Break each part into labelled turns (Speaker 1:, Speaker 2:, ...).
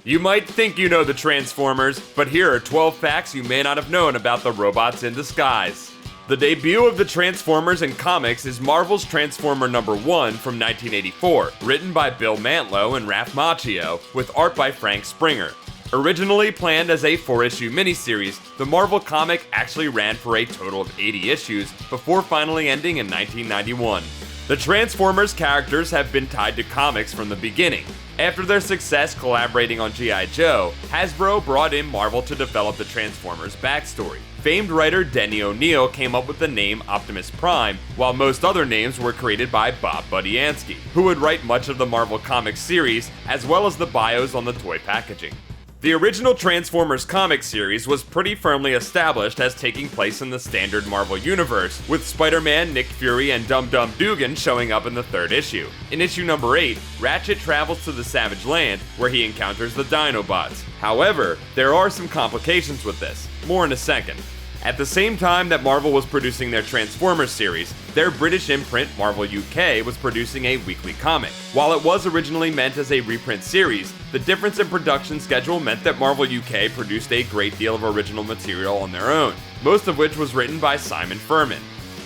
Speaker 1: You might think you know the Transformers, but here are 12 facts you may not have known about the robots in disguise. The debut of the Transformers in comics is Marvel's Transformer number 1 from 1984, written by Bill Mantlo and Ralph Macchio, with art by Frank Springer. Originally planned as a 4-issue miniseries, the Marvel comic actually ran for a total of 80 issues before finally ending in 1991. The Transformers characters have been tied to comics from the beginning. After their success collaborating on G.I. Joe, Hasbro brought in Marvel to develop the Transformers' backstory. Famed writer Denny O'Neil came up with the name Optimus Prime, while most other names were created by Bob Budiansky, who would write much of the Marvel Comics series, as well as the bios on the toy packaging. The original Transformers comic series was pretty firmly established as taking place in the standard Marvel universe, with Spider-Man, Nick Fury, and Dum-Dum Dugan showing up in the 3rd issue. In issue number 8, Ratchet travels to the Savage Land, where he encounters the Dinobots. However, there are some complications with this. More in a second. At the same time that Marvel was producing their Transformers series, their British imprint Marvel UK was producing a weekly comic. While it was originally meant as a reprint series, the difference in production schedule meant that Marvel UK produced a great deal of original material on their own, most of which was written by Simon Furman.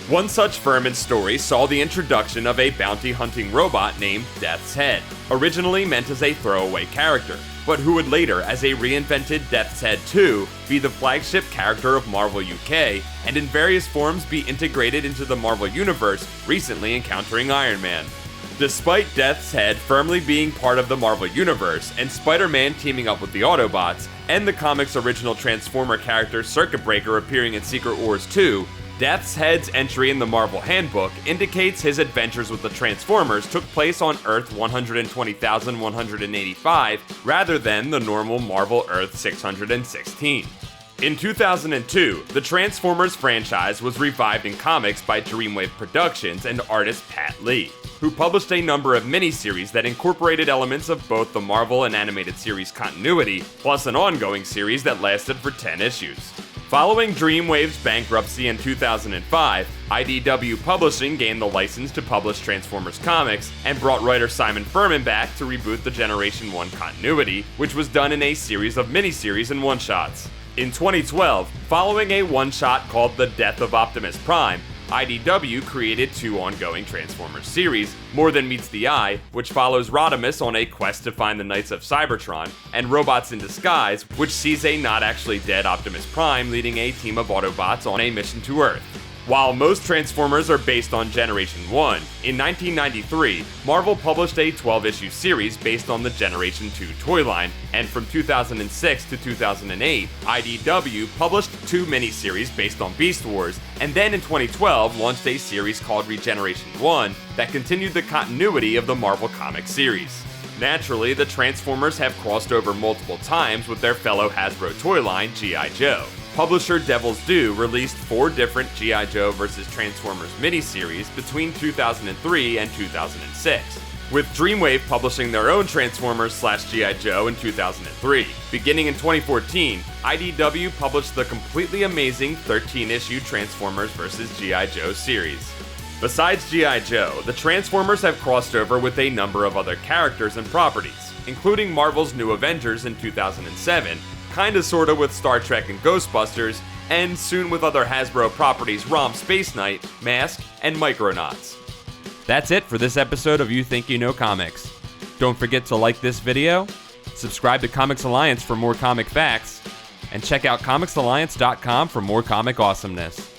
Speaker 1: One such Furman story saw the introduction of a bounty-hunting robot named Death's Head, originally meant as a throwaway character, but who would later, as a reinvented Death's Head 2, be the flagship character of Marvel UK, and in various forms be integrated into the Marvel Universe, recently encountering Iron Man. Despite Death's Head firmly being part of the Marvel Universe, and Spider-Man teaming up with the Autobots, and the comic's original Transformer character Circuit Breaker appearing in Secret Wars 2, Death's Head's entry in the Marvel Handbook indicates his adventures with the Transformers took place on Earth 120,185 rather than the normal Marvel Earth 616. In 2002, the Transformers franchise was revived in comics by Dreamwave Productions and artist Pat Lee, who published a number of miniseries that incorporated elements of both the Marvel and animated series continuity, plus an ongoing series that lasted for 10 issues. Following Dreamwave's bankruptcy in 2005, IDW Publishing gained the license to publish Transformers comics and brought writer Simon Furman back to reboot the Generation 1 continuity, which was done in a series of miniseries and one-shots. In 2012, following a one-shot called The Death of Optimus Prime, IDW created 2 ongoing Transformers series, More Than Meets the Eye, which follows Rodimus on a quest to find the Knights of Cybertron, and Robots in Disguise, which sees a not-actually-dead Optimus Prime leading a team of Autobots on a mission to Earth. While most Transformers are based on Generation 1, in 1993, Marvel published a 12-issue series based on the Generation 2 toy line, and from 2006 to 2008, IDW published 2 miniseries based on Beast Wars, and then in 2012 launched a series called Regeneration 1 that continued the continuity of the Marvel comic series. Naturally, the Transformers have crossed over multiple times with their fellow Hasbro toy line, G.I. Joe. Publisher Devil's Due released 4 different G.I. Joe vs. Transformers miniseries between 2003 and 2006, with Dreamwave publishing their own Transformers/G.I. Joe in 2003. Beginning in 2014, IDW published the completely amazing 13-issue Transformers vs. G.I. Joe series. Besides G.I. Joe, the Transformers have crossed over with a number of other characters and properties, including Marvel's New Avengers in 2007, kinda sorta with Star Trek and Ghostbusters, and soon with other Hasbro properties Rom Space Knight, Mask, and Micronauts. That's it for this episode of You Think You Know Comics. Don't forget to like this video, subscribe to Comics Alliance for more comic facts, and check out comicsalliance.com for more comic awesomeness.